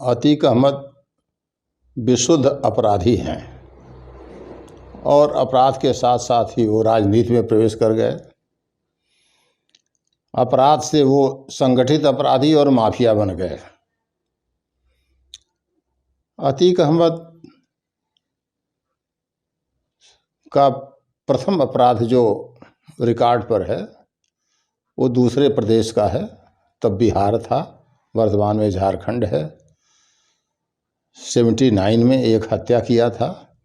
अतीक अहमद विशुद्ध अपराधी हैं और अपराध के साथ साथ ही वो राजनीति में प्रवेश कर गए। अपराध से वो संगठित अपराधी और माफिया बन गए। अतीक अहमद का प्रथम अपराध जो रिकॉर्ड पर है वो दूसरे प्रदेश का है, तब बिहार था, वर्तमान में झारखंड है। 79 में एक हत्या किया था।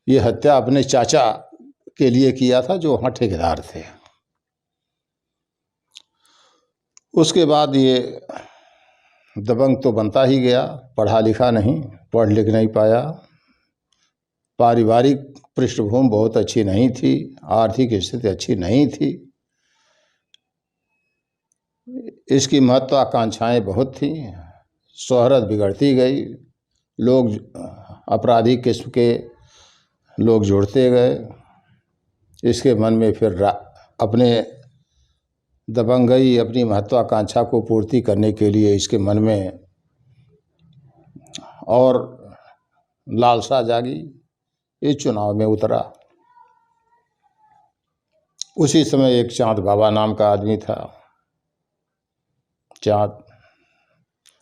ये हत्या अपने चाचा के लिए किया था जो वहाँ ठेकेदार थे। उसके बाद ये दबंग तो बनता ही गया, पढ़ा लिखा नहीं, पढ़ लिख नहीं पाया, पारिवारिक पृष्ठभूमि बहुत अच्छी नहीं थी, आर्थिक स्थिति अच्छी नहीं थी, इसकी महत्वाकांक्षाएं बहुत थी, शोहरत बिगड़ती गई, लोग आपराधिक किस्म के लोग जुड़ते गए। इसके मन में फिर अपने दबंगई, अपनी महत्वाकांक्षा को पूर्ति करने के लिए इसके मन में और लालसा जागी। इस चुनाव में उतरा। उसी समय एक चाँद बाबा नाम का आदमी था, चाँद,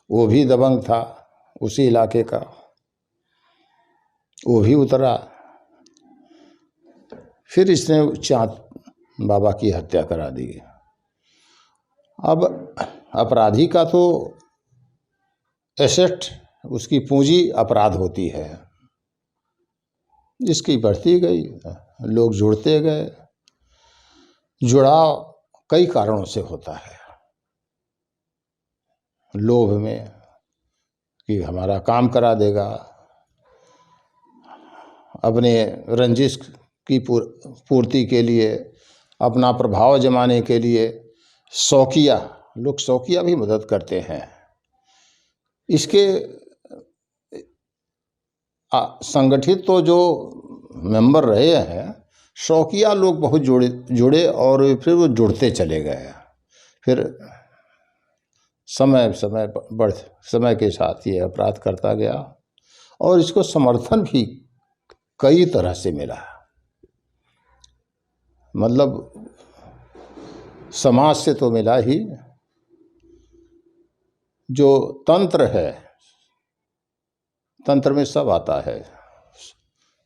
वो भी दबंग था उसी इलाके का, वो भी उतरा। फिर इसने चाँद बाबा की हत्या करा दी। अब अपराधी का तो एसेट, उसकी पूंजी अपराध होती है, इसकी बढ़ती गई, लोग जुड़ते गए। जुड़ाव कई कारणों से होता है। लोभ में कि हमारा काम करा देगा, अपने रंजिश की पूर्ति के लिए, अपना प्रभाव जमाने के लिए शौकिया, लोग शौकिया भी मदद करते हैं। इसके संगठित तो जो मेंबर रहे हैं, शौकिया लोग बहुत जुड़े और फिर वो जुड़ते चले गए। फिर समय के साथ ये अपराध करता गया और इसको समर्थन भी कई तरह से मिला। मतलब समाज से तो मिला ही, जो तंत्र है, तंत्र में सब आता है,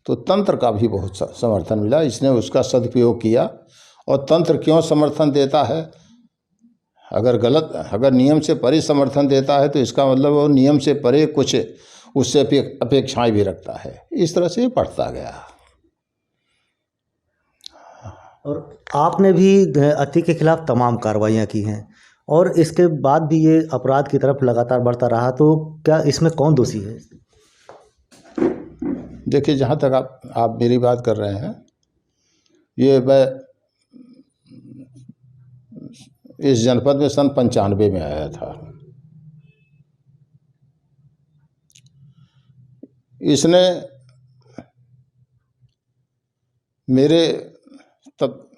तो तंत्र का भी बहुत समर्थन मिला। इसने उसका सदुपयोग किया। और तंत्र क्यों समर्थन देता है? अगर नियम से परे समर्थन देता है तो इसका मतलब वो नियम से परे कुछ उससे अपेक्षाएं भी रखता है। इस तरह से बढ़ता गया। और आपने भी अतीक के खिलाफ तमाम कार्रवाइयाँ की हैं और इसके बाद भी ये अपराध की तरफ लगातार बढ़ता रहा, तो क्या इसमें कौन दोषी है? देखिए, जहाँ तक आप मेरी बात कर रहे हैं, ये मैं इस जनपद में सन 95 में आया था। इसने तब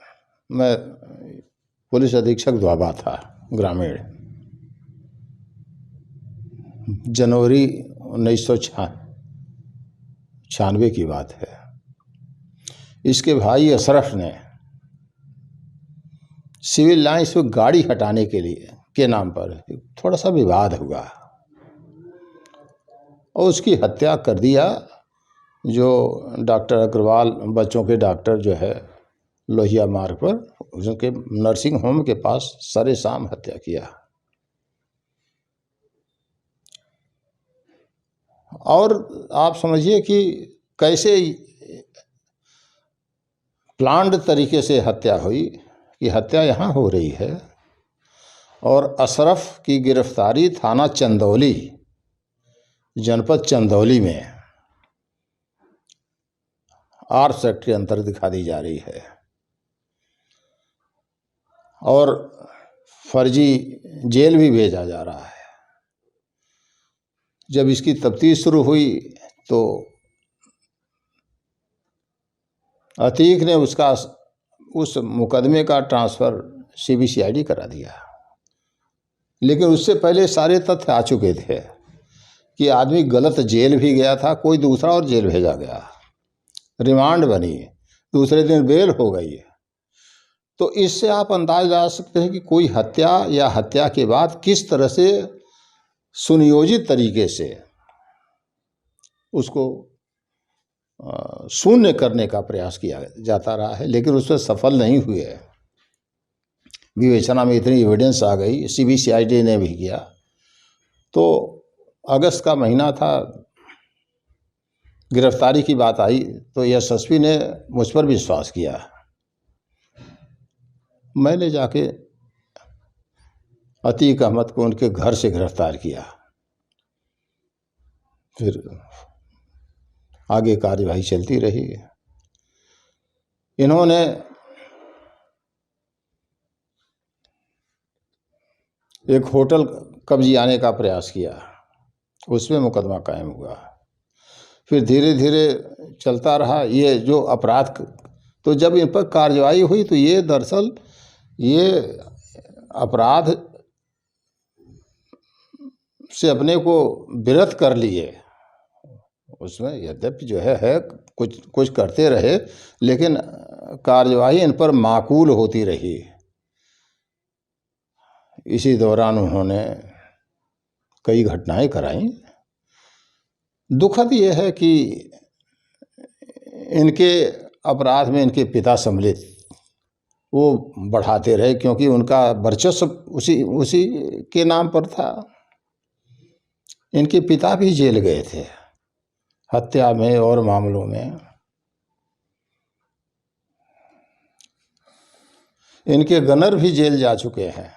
मैं पुलिस अधीक्षक द्वाबा था, ग्रामीण। जनवरी 1996 की बात है। इसके भाई अशरफ ने सिविल लाइंस में गाड़ी हटाने के नाम पर थोड़ा सा विवाद हुआ और उसकी हत्या कर दिया। जो डॉक्टर अग्रवाल, बच्चों के डॉक्टर जो है, लोहिया मार्ग पर, उनके नर्सिंग होम के पास सरेआम हत्या किया। और आप समझिए कि कैसे प्लान्ड तरीके से हत्या हुई, कि हत्या यहाँ हो रही है और अशरफ की गिरफ्तारी थाना चंदौली, जनपद चंदौली में आर सेक्टर के अंतर्गत दिखा दी जा रही है। और फर्जी जेल भी भेजा जा रहा है। जब इसकी तफ्तीश शुरू हुई तो अतीक ने उस मुकदमे का ट्रांसफ़र CBCID करा दिया। लेकिन उससे पहले सारे तथ्य आ चुके थे। कि आदमी गलत जेल भी गया था, कोई दूसरा और जेल भेजा गया, रिमांड बनी, दूसरे दिन बेल हो गई। तो इससे आप अंदाज लगा सकते हैं कि कोई हत्या या हत्या के बाद किस तरह से सुनियोजित तरीके से उसको शून्य करने का प्रयास किया जाता रहा है, लेकिन उसमें सफल नहीं हुए। विवेचना में इतनी एविडेंस आ गई, CBCID ने भी किया। तो अगस्त का महीना था, गिरफ्तारी की बात आई तो SSP ने मुझ पर विश्वास किया। मैंने जाके अतीक अहमद को उनके घर से गिरफ्तार किया। फिर आगे कार्यवाही चलती रही। इन्होंने एक होटल कब्जियाने का प्रयास किया, उसमें मुकदमा कायम हुआ। फिर धीरे धीरे चलता रहा ये जो अपराध। तो जब इन पर कार्रवाई हुई तो ये दरअसल ये अपराध से अपने को विरत कर लिए। उसमें यद्यपि जो है कुछ करते रहे, लेकिन कार्यवाही इन पर माकूल होती रही। इसी दौरान उन्होंने कई घटनाएं कराई। दुखद ये है कि इनके अपराध में इनके पिता सम्मिलित, वो बढ़ाते रहे, क्योंकि उनका वर्चस्व उसी के नाम पर था। इनके पिता भी जेल गए थे हत्या में और मामलों में। इनके गनर भी जेल जा चुके हैं।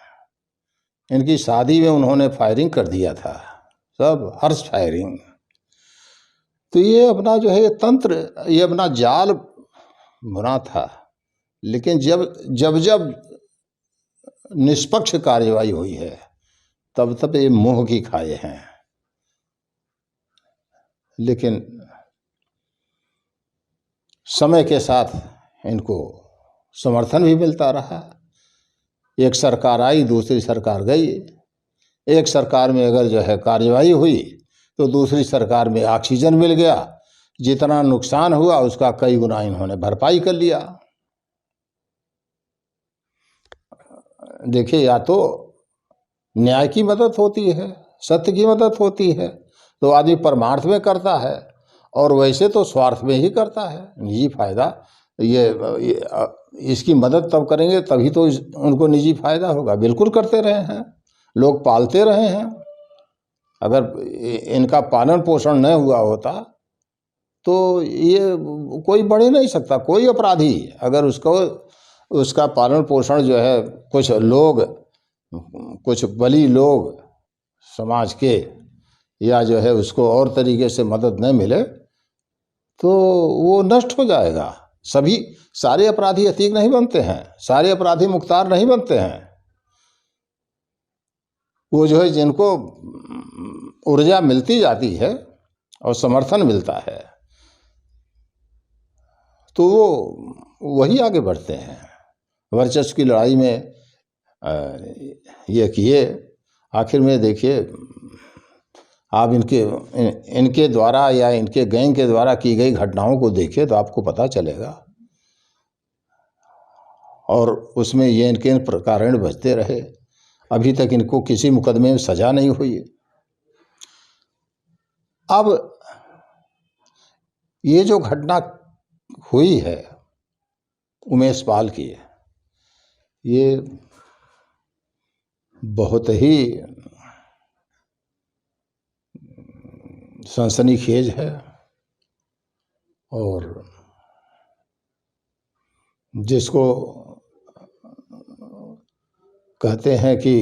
इनकी शादी में उन्होंने फायरिंग कर दिया था, सब हर्ष फायरिंग। तो ये अपना जो है तंत्र, ये अपना जाल बुना था। लेकिन जब निष्पक्ष कार्यवाही हुई है तब ये मुंह की खाए हैं। लेकिन समय के साथ इनको समर्थन भी मिलता रहा। एक सरकार आई, दूसरी सरकार गई। एक सरकार में अगर जो है कार्यवाही हुई तो दूसरी सरकार में ऑक्सीजन मिल गया। जितना नुकसान हुआ उसका कई गुना इन्होंने भरपाई कर लिया। देखिए, या तो न्याय की मदद होती है, सत्य की मदद होती है तो आदमी परमार्थ में करता है, और वैसे तो स्वार्थ में ही करता है, निजी फायदा। ये इसकी मदद तब करेंगे तभी तो उनको निजी फायदा होगा। बिल्कुल करते रहे हैं, लोग पालते रहे हैं। अगर इनका पालन पोषण न हुआ होता तो ये कोई बढ़ ही नहीं सकता। कोई अपराधी अगर उसका पालन पोषण जो है कुछ बली लोग समाज के या जो है उसको और तरीके से मदद न मिले तो वो नष्ट हो जाएगा। सारे अपराधी अतीक नहीं बनते हैं, सारे अपराधी मुख्तार नहीं बनते हैं। वो जो है जिनको ऊर्जा मिलती जाती है और समर्थन मिलता है तो वो वही आगे बढ़ते हैं। वर्चस्व की लड़ाई में ये किए। आखिर में देखिए, आप इनके द्वारा या इनके गैंग के द्वारा की गई घटनाओं को देखिए तो आपको पता चलेगा। और उसमें ये इनके कारण बचते रहे। अभी तक इनको किसी मुकदमे में सजा नहीं हुई। अब ये जो घटना हुई है उमेश पाल की, ये बहुत ही सनसनीखेज है और जिसको कहते हैं कि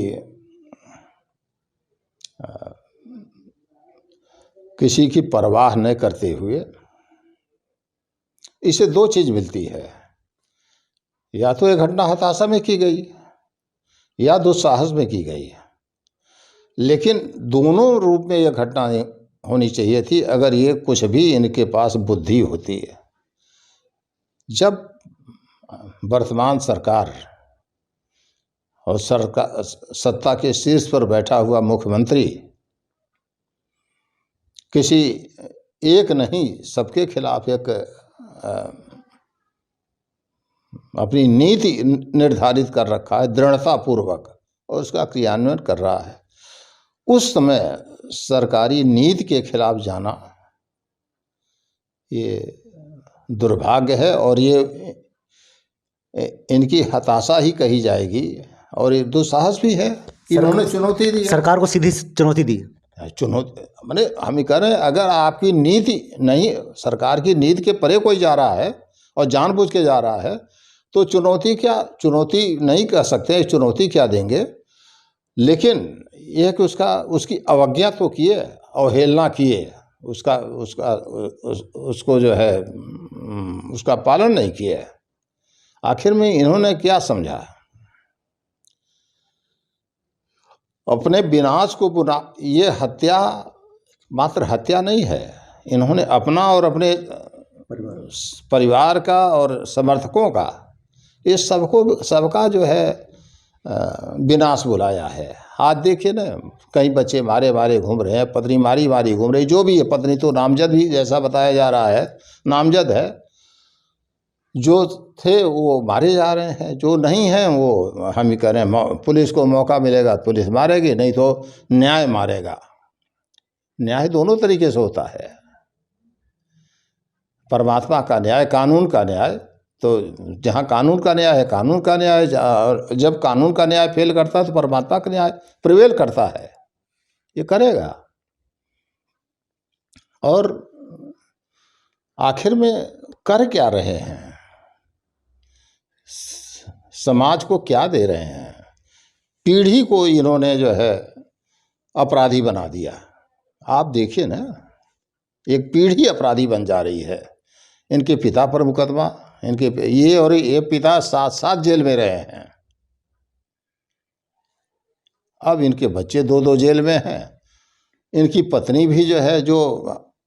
किसी की परवाह न करते हुए, इसे दो चीज मिलती है। या तो ये घटना हताशा में की गई या दुस्साहस में की गई, लेकिन दोनों रूप में यह घटना होनी चाहिए थी अगर ये कुछ भी इनके पास बुद्धि होती है। जब वर्तमान सरकार और सत्ता के शीर्ष पर बैठा हुआ मुख्यमंत्री किसी एक नहीं, सबके खिलाफ एक अपनी नीति निर्धारित कर रखा है दृढ़ता पूर्वक, और उसका क्रियान्वयन कर रहा है। उस समय सरकारी नीति के खिलाफ जाना ये दुर्भाग्य है, और ये इनकी हताशा ही कही जाएगी, और ये दुस्साहस भी है। इन्होंने चुनौती दी, सरकार को सीधी चुनौती दी। चुनौती माने हम ही कह रहे हैं, अगर आपकी नीति नहीं, सरकार की नीति के परे कोई जा रहा है और जानबूझ के जा रहा है, तो चुनौती क्या, चुनौती नहीं कह सकते, चुनौती क्या देंगे, लेकिन यह कि उसकी अवज्ञा तो किए, अवहेलना किए, उसको जो है उसका पालन नहीं किया। आखिर में इन्होंने क्या समझा, अपने विनाश को बुरा, ये हत्या मात्र हत्या नहीं है, इन्होंने अपना और अपने परिवार का और समर्थकों का, ये सबका जो है विनाश बुलाया है। आज देखिए ना, कई बच्चे मारे घूम रहे हैं, पत्नी मारी घूम रही, जो भी है, पत्नी तो नामजद ही जैसा बताया जा रहा है, नामजद है, जो थे वो मारे जा रहे हैं, जो नहीं हैं वो हम ही कह रहे हैं पुलिस को मौका मिलेगा पुलिस मारेगी, नहीं तो न्याय मारेगा। न्याय दोनों तरीके से होता है, परमात्मा का न्याय, कानून का न्याय, तो जहाँ कानून का न्याय है कानून का न्याय, और जब कानून का न्याय फेल करता है तो परमात्मा का न्याय प्रिवेल करता है, ये करेगा। और आखिर में कर क्या रहे हैं, समाज को क्या दे रहे हैं, पीढ़ी को इन्होंने जो है अपराधी बना दिया। आप देखिए ना, एक पीढ़ी अपराधी बन जा रही है। इनके पिता पर मुकदमा, ये पिता 7 जेल में रहे हैं, अब इनके बच्चे 2 जेल में हैं। इनकी पत्नी भी जो है, जो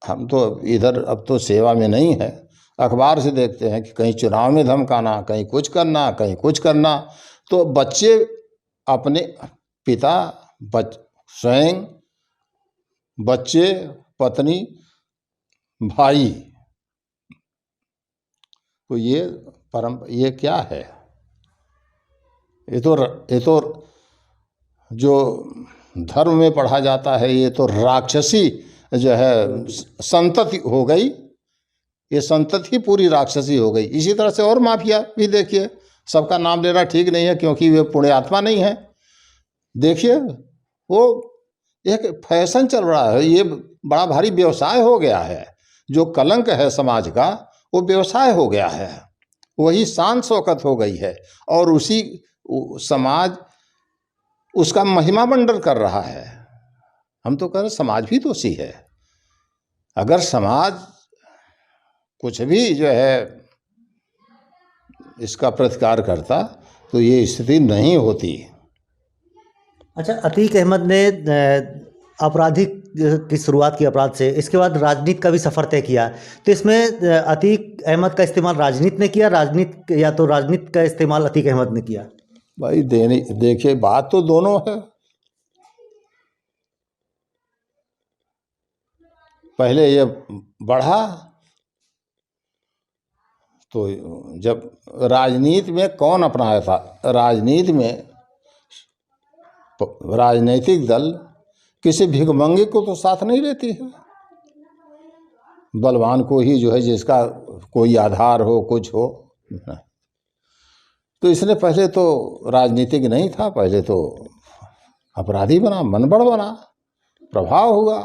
हम तो इधर अब तो सेवा में नहीं है, अखबार से देखते हैं कि कहीं चुनाव में धमकाना, कहीं कुछ करना, तो बच्चे अपने पिता, स्वयं बच्चे, पत्नी, भाई, तो ये क्या है, ये तो जो धर्म में पढ़ा जाता है, ये तो राक्षसी जो है संतति हो गई, ये संतति पूरी राक्षसी हो गई। इसी तरह से और माफिया भी देखिए, सबका नाम लेना ठीक नहीं है क्योंकि वे पुण्यात्मा नहीं है। देखिए, वो एक फैशन चल रहा है, ये बड़ा भारी व्यवसाय हो गया है। जो कलंक है समाज का, वो व्यवसाय हो गया है, वही शान शौकत हो गई है, और उसी समाज उसका महिमा मंडन कर रहा है। हम तो कह रहे समाज भी दोषी है। अगर समाज कुछ भी जो है इसका प्रतिकार करता तो ये स्थिति नहीं होती। अच्छा, अतीक अहमद ने आपराधिक की शुरुआत की अपराध से, इसके बाद राजनीति का भी सफ़र तय किया, तो इसमें अतीक अहमद का इस्तेमाल राजनीति ने किया, या तो राजनीति का इस्तेमाल अतीक अहमद ने किया? भाई देखिए, बात तो दोनों है। पहले ये बढ़ा तो जब राजनीति में कौन अपनाया था, राजनीति में राजनीतिक दल किसी भिखमंगे को तो साथ नहीं लेती है, बलवान को ही जो है, जिसका कोई आधार हो, कुछ हो। तो इसने पहले तो राजनीतिक नहीं था, पहले तो अपराधी बना, मनबड़ बना, प्रभाव हुआ,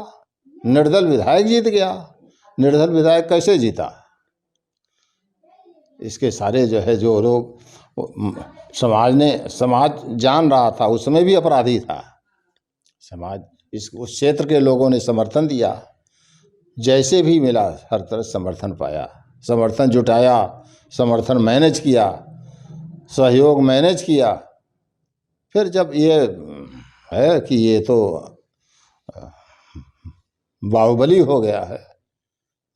निर्दल विधायक जीत गया। निर्दल विधायक कैसे जीता, इसके सारे जो है, जो लोग समाज जान रहा था, उसमें भी अपराधी था समाज, उस क्षेत्र के लोगों ने समर्थन दिया, जैसे भी मिला हर तरह समर्थन पाया, समर्थन जुटाया, समर्थन मैनेज किया, सहयोग मैनेज किया। फिर जब ये है कि ये तो बाहुबली हो गया है,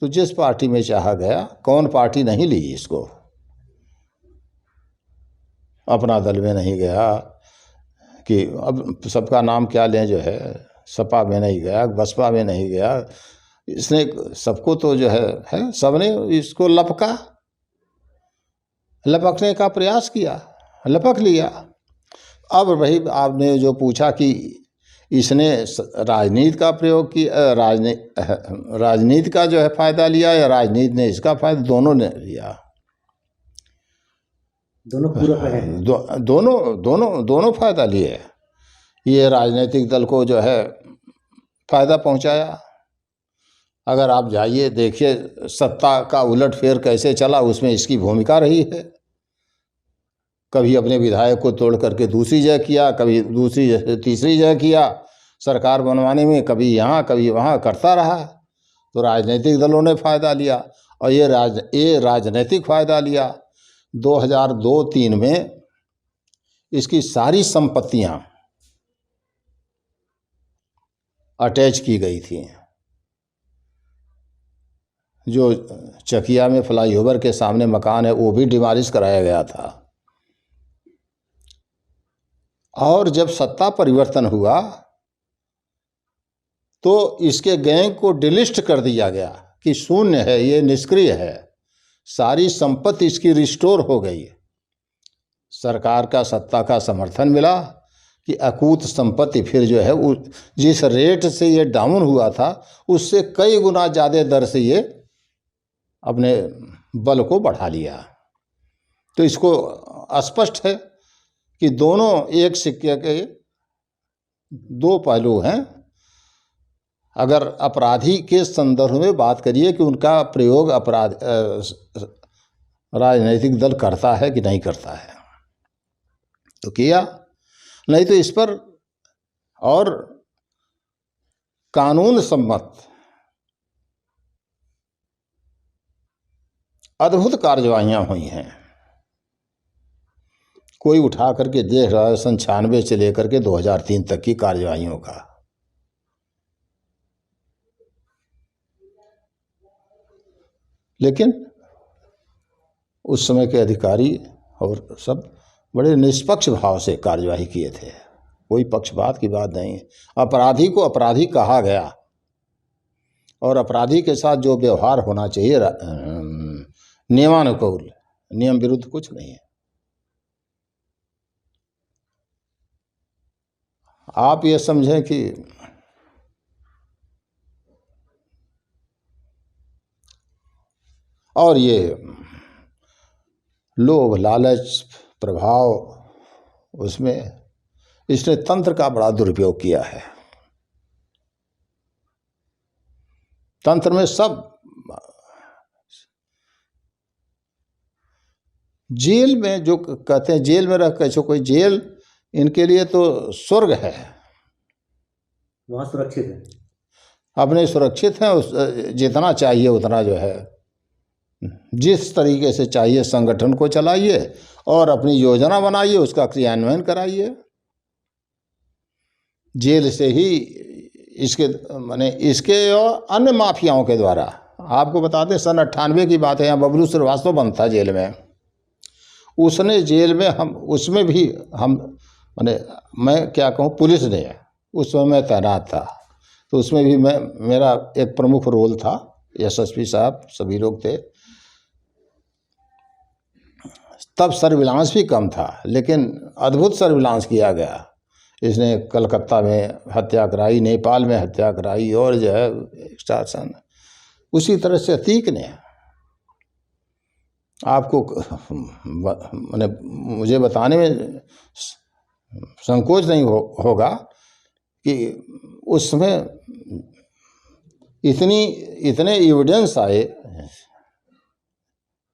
तो जिस पार्टी में चाहा गया, कौन पार्टी नहीं ली इसको, अपना दल में नहीं गया कि अब सबका नाम क्या लें, जो है सपा में नहीं गया, बसपा में नहीं गया, इसने सबको तो जो है सबने इसको लपकने का प्रयास किया, लपक लिया। अब वही आपने जो पूछा कि इसने राजनीति का प्रयोग किया, राजनीति का जो है फायदा लिया या राजनीति ने इसका फायदा, दोनों ने लिया। दोनों पूरक रहे हैं। दोनों फायदा लिए। ये राजनीतिक दल को जो है फायदा पहुंचाया। अगर आप जाइए देखिए सत्ता का उलटफेर कैसे चला, उसमें इसकी भूमिका रही है। कभी अपने विधायक को तोड़ करके दूसरी जगह किया, कभी दूसरी जगह तीसरी जगह किया सरकार बनवाने में, कभी यहाँ कभी वहाँ करता रहा। तो राजनीतिक दलों ने फ़ायदा लिया और ये राजनीतिक फ़ायदा लिया। 2002-03 में इसकी सारी संपत्तियाँ अटैच की गई थी। जो चकिया में फ्लाईओवर के सामने मकान है वो भी डिमॉलिश कराया गया था। और जब सत्ता परिवर्तन हुआ तो इसके गैंग को डिलिस्ट कर दिया गया कि शून्य है, ये निष्क्रिय है। सारी संपत्ति इसकी रिस्टोर हो गई। सरकार का सत्ता का समर्थन मिला कि अकूत संपत्ति फिर जो है जिस रेट से ये डाउन हुआ था उससे कई गुना ज़्यादा दर से ये अपने बल को बढ़ा लिया। तो इसको स्पष्ट है कि दोनों एक सिक्के के दो पहलू हैं। अगर अपराधी के संदर्भ में बात करिए कि उनका प्रयोग राजनीतिक दल करता है कि नहीं करता है, तो किया, नहीं तो इस पर और कानून सम्मत अद्भुत कार्यवाहियां हुई हैं। कोई उठा करके देख रहा है 96 से लेकर के 2003 तक की कार्यवाहियों का। लेकिन उस समय के अधिकारी और सब बड़े निष्पक्ष भाव से कार्यवाही किए थे। कोई पक्षपात की बात नहीं। अपराधी को अपराधी कहा गया और अपराधी के साथ जो व्यवहार होना चाहिए नियमानुकूल, नियम विरुद्ध कुछ नहीं है। आप ये समझें कि और ये लोभ लालच प्रभाव, उसमें इसने तंत्र का बड़ा दुरुपयोग किया है। तंत्र में सब, जेल में जो कहते हैं जेल में रह कैसे, कोई जेल इनके लिए तो स्वर्ग है। वहाँ सुरक्षित है, अपने सुरक्षित हैं। जितना चाहिए उतना जो है जिस तरीके से चाहिए संगठन को चलाइए और अपनी योजना बनाइए, उसका क्रियान्वयन कराइए। जेल से ही इसके माने इसके और अन्य माफियाओं के द्वारा, आपको बता दें सन 98 की बात है, यहाँ बबलू श्रीवास्तव बंद था जेल में। उसने जेल में उसमें भी माने मैं क्या कहूँ, पुलिस ने उस समय मैं तैनात था तो उसमें भी मेरा एक प्रमुख रोल था। एसएसपी साहब सभी लोग थे। तब सर्विलांस भी कम था लेकिन अद्भुत सर्विलांस किया गया। इसने कलकत्ता में हत्या कराई, नेपाल में हत्या कराई और जो है शासन, उसी तरह से अतीक ने आपको मैंने मुझे बताने में संकोच नहीं होगा कि उस समय इतने एविडेंस आए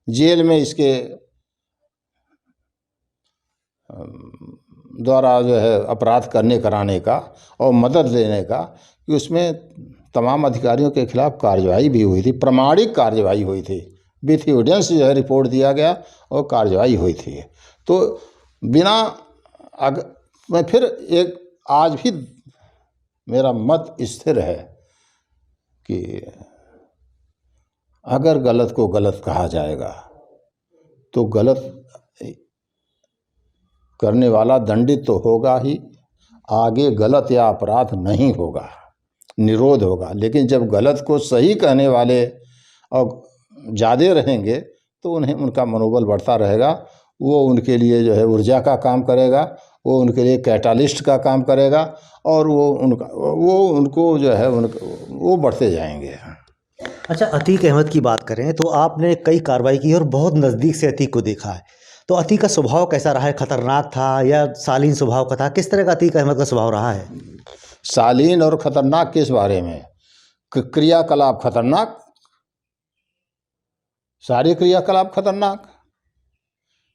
जेल में इसके द्वारा जो है अपराध कराने का और मदद लेने का, कि उसमें तमाम अधिकारियों के खिलाफ कार्यवाही भी हुई थी, प्रमाणिक कार्यवाही हुई थी। विथ एविडेंस जो है रिपोर्ट दिया गया और कार्यवाही हुई थी। तो बिना मैं फिर एक आज भी मेरा मत स्थिर है कि अगर गलत को गलत कहा जाएगा तो गलत करने वाला दंडित तो होगा ही, आगे गलत या अपराध नहीं होगा। निरोध होगा। लेकिन जब गलत को सही कहने वाले और ज़्यादा रहेंगे तो उन्हें उनका मनोबल बढ़ता रहेगा, वो उनके लिए जो है ऊर्जा का काम करेगा, वो उनके लिए कैटालिस्ट का काम करेगा और वो उनको जो है वो बढ़ते जाएंगे। अच्छा, अतीक अहमद की बात करें तो आपने कई कार्रवाई की और बहुत नज़दीक से अतीक को देखा है, तो अतीक का स्वभाव कैसा रहा है? खतरनाक था या शालीन स्वभाव का था? किस तरह का अतीक अहमद का स्वभाव रहा है? शालीन और खतरनाक किस बारे में? क्रियाकलाप खतरनाक, सारे क्रियाकलाप खतरनाक।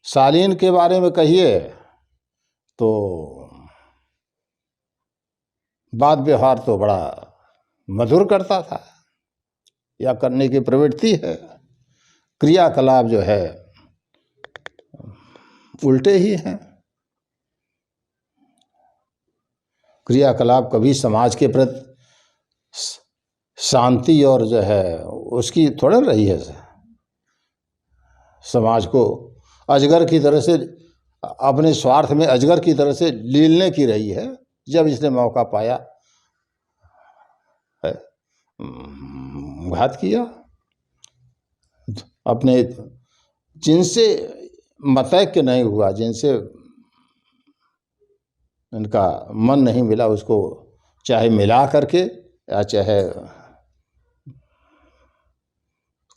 शालीन के बारे में कहिए तो बात व्यवहार तो बड़ा मधुर करता था या करने की प्रवृत्ति है। क्रियाकलाप जो है उल्टे ही हैं। क्रियाकलाप कभी समाज के प्रति शांति और जो है उसकी थोड़ा रही है। समाज को अजगर की तरह से, अपने स्वार्थ में अजगर की तरह से लीलने की रही है। जब इसने मौका पाया है घात किया। अपने जिनसे मतैक्य नहीं हुआ, जिनसे इनका मन नहीं मिला, उसको चाहे मिला करके या चाहे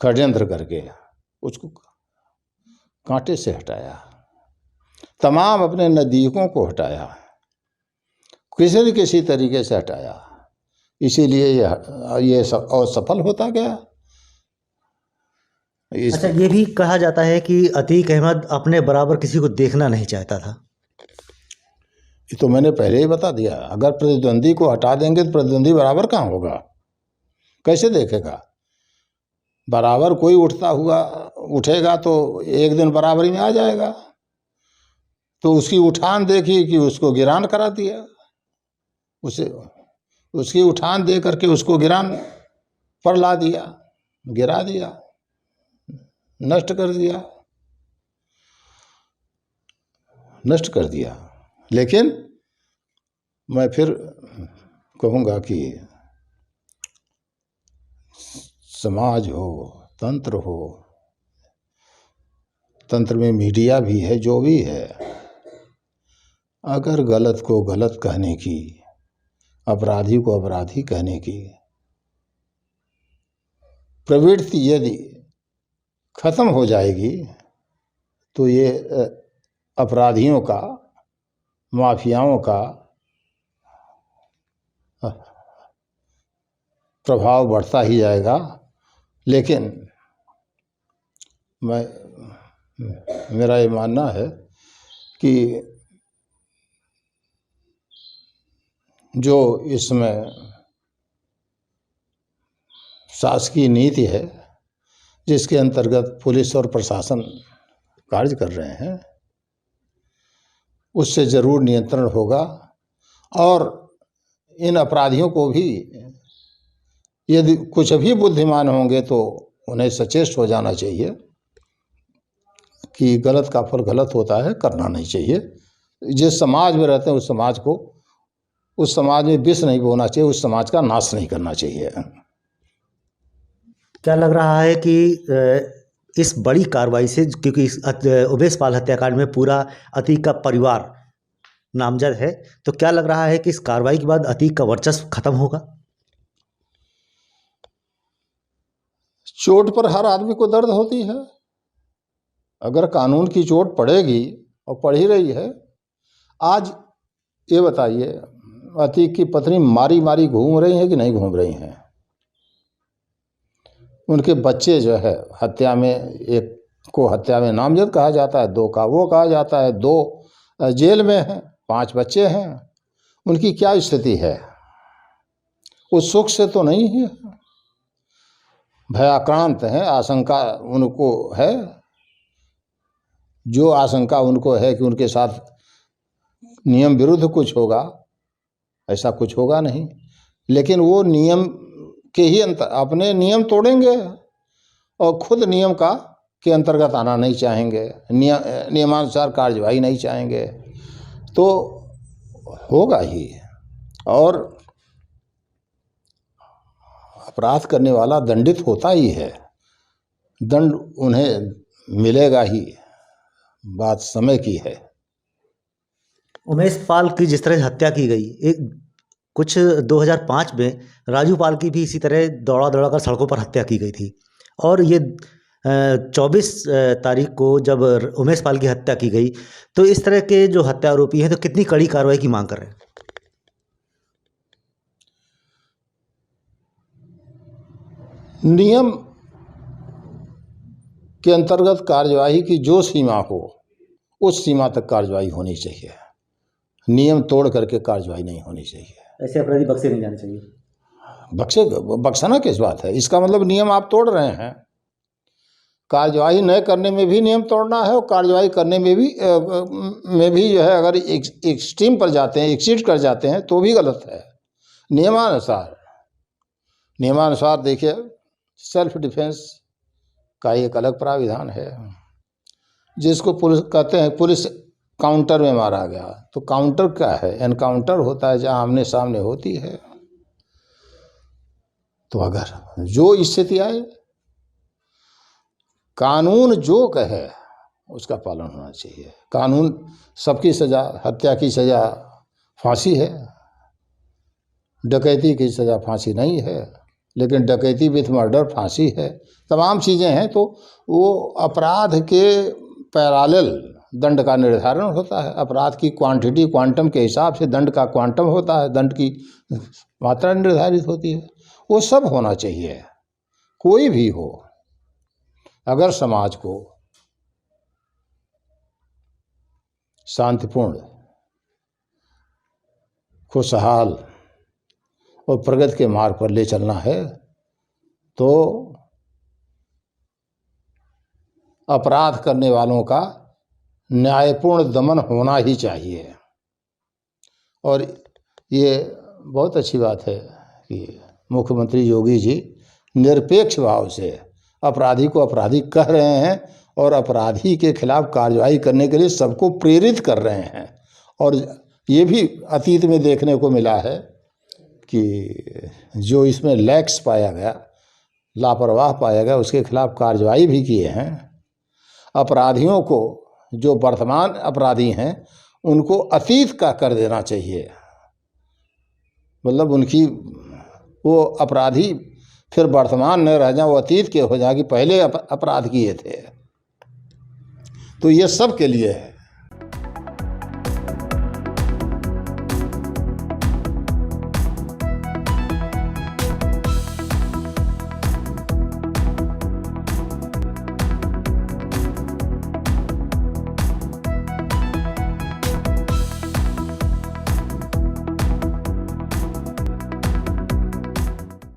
षड्यंत्र करके उसको कांटे से हटाया। तमाम अपने नज़दीकों को हटाया, किसी न किसी तरीके से हटाया। इसीलिए ये सब असफल होता गया। अच्छा, ये भी कहा जाता है कि अतीक अहमद अपने बराबर किसी को देखना नहीं चाहता था। ये तो मैंने पहले ही बता दिया। अगर प्रतिद्वंदी को हटा देंगे तो प्रतिद्वंदी बराबर कहाँ होगा? कैसे देखेगा? बराबर कोई उठेगा तो एक दिन बराबरी में आ जाएगा। तो उसकी उठान देखी कि उसको गिरान करा दिया, उसकी उठान दे करके उसको गिरान पर ला दिया, गिरा दिया, नष्ट कर दिया। लेकिन मैं फिर कहूँगा कि समाज हो, तंत्र में मीडिया भी है, जो भी है, अगर गलत को गलत कहने की, अपराधी को अपराधी कहने की प्रवृत्ति यदि खत्म हो जाएगी तो ये अपराधियों का, माफियाओं का प्रभाव बढ़ता ही जाएगा। लेकिन मेरा ये मानना है कि जो इसमें शासकीय नीति है, जिसके अंतर्गत पुलिस और प्रशासन कार्य कर रहे हैं, उससे ज़रूर नियंत्रण होगा। और इन अपराधियों को भी यदि कुछ भी बुद्धिमान होंगे तो उन्हें सचेत हो जाना चाहिए कि गलत का फल गलत होता है, करना नहीं चाहिए। जिस समाज में रहते हैं उस समाज में विष नहीं बोना चाहिए, उस समाज का नाश नहीं करना चाहिए। क्या लग रहा है कि इस बड़ी कार्रवाई से, क्योंकि इस उमेश पाल हत्याकांड में पूरा अतीक का परिवार नामजद है, तो क्या लग रहा है कि इस कार्रवाई के बाद अतीक का वर्चस्व खत्म होगा? चोट पर हर आदमी को दर्द होती है। अगर कानून की चोट पड़ेगी, और पड़ ही रही है। आज ये बताइए, अतीक की पत्नी मारी मारी घूम रही हैं कि नहीं घूम रही हैं? उनके बच्चे जो है हत्या में, एक को हत्या में नामजद कहा जाता है, 2 का वो कहा जाता है, 2 जेल में हैं, 5 बच्चे हैं। उनकी क्या स्थिति है? वो सुख से तो नहीं है, भयाक्रांत हैं। आशंका उनको है, जो आशंका उनको है कि उनके साथ नियम विरुद्ध कुछ होगा, ऐसा कुछ होगा नहीं। लेकिन वो नियम के ही अपने नियम तोड़ेंगे और खुद नियम के अंतर्गत आना नहीं चाहेंगे, नियमानुसार कार्यवाही नहीं चाहेंगे, तो होगा ही। और अपराध करने वाला दंडित होता ही है, दंड उन्हें मिलेगा ही, बात समय की है। उमेश पाल की जिस तरह हत्या की गई, एक कुछ 2005 में राजू पाल की भी इसी तरह दौड़ा दौड़ा कर सड़कों पर हत्या की गई थी। और ये 24 तारीख को जब उमेश पाल की हत्या की गई, तो इस तरह के जो हत्या आरोपी हैं तो कितनी कड़ी कार्रवाई की मांग कर रहे हैं? नियम के अंतर्गत कार्यवाही की जो सीमा हो उस सीमा तक कार्यवाही होनी चाहिए, नियम तोड़ करके कार्यवाही नहीं होनी चाहिए। ऐसे अपराधी बख्शे नहीं जाने चाहिए। बख्शना किस बात है, इसका मतलब नियम आप तोड़ रहे हैं। कार्यवाही न करने में भी नियम तोड़ना है, और कार्यवाही करने में भी जो है, अगर एक्सट्रीम पर जाते हैं, एक्सीड कर जाते हैं, तो भी गलत है। नियमानुसार देखिए, सेल्फ डिफेंस का एक अलग प्राविधान है, जिसको पुलिस कहते हैं, पुलिस काउंटर में मारा गया। तो काउंटर क्या है? एनकाउंटर होता है जहां आमने सामने होती है। तो अगर जो स्थिति आए, कानून जो कहे उसका पालन होना चाहिए। कानून सबकी सज़ा, हत्या की सज़ा फांसी है, डकैती की सज़ा फांसी नहीं है, लेकिन डकैती विथ मर्डर फांसी है। तमाम चीज़ें हैं, तो वो अपराध के पैरेलल दंड का निर्धारण होता है। अपराध की क्वांटिटी, क्वांटम के हिसाब से दंड का क्वांटम होता है, दंड की मात्रा निर्धारित होती है। वो सब होना चाहिए, कोई भी हो। अगर समाज को शांतिपूर्ण, खुशहाल और प्रगति के मार्ग पर ले चलना है, तो अपराध करने वालों का न्यायपूर्ण दमन होना ही चाहिए। और ये बहुत अच्छी बात है कि मुख्यमंत्री योगी जी निरपेक्ष भाव से अपराधी को अपराधी कह रहे हैं, और अपराधी के खिलाफ कार्रवाई करने के लिए सबको प्रेरित कर रहे हैं। और ये भी अतीत में देखने को मिला है कि जो इसमें लैक्स पाया गया, लापरवाह पाया गया, उसके खिलाफ कार्रवाई भी किए हैं। अपराधियों को, जो वर्तमान अपराधी हैं, उनको अतीत का कर देना चाहिए। मतलब उनकी, वो अपराधी फिर वर्तमान न रह जाए, वो अतीत के हो जाए कि पहले अपराध किए थे। तो ये सब के लिए है।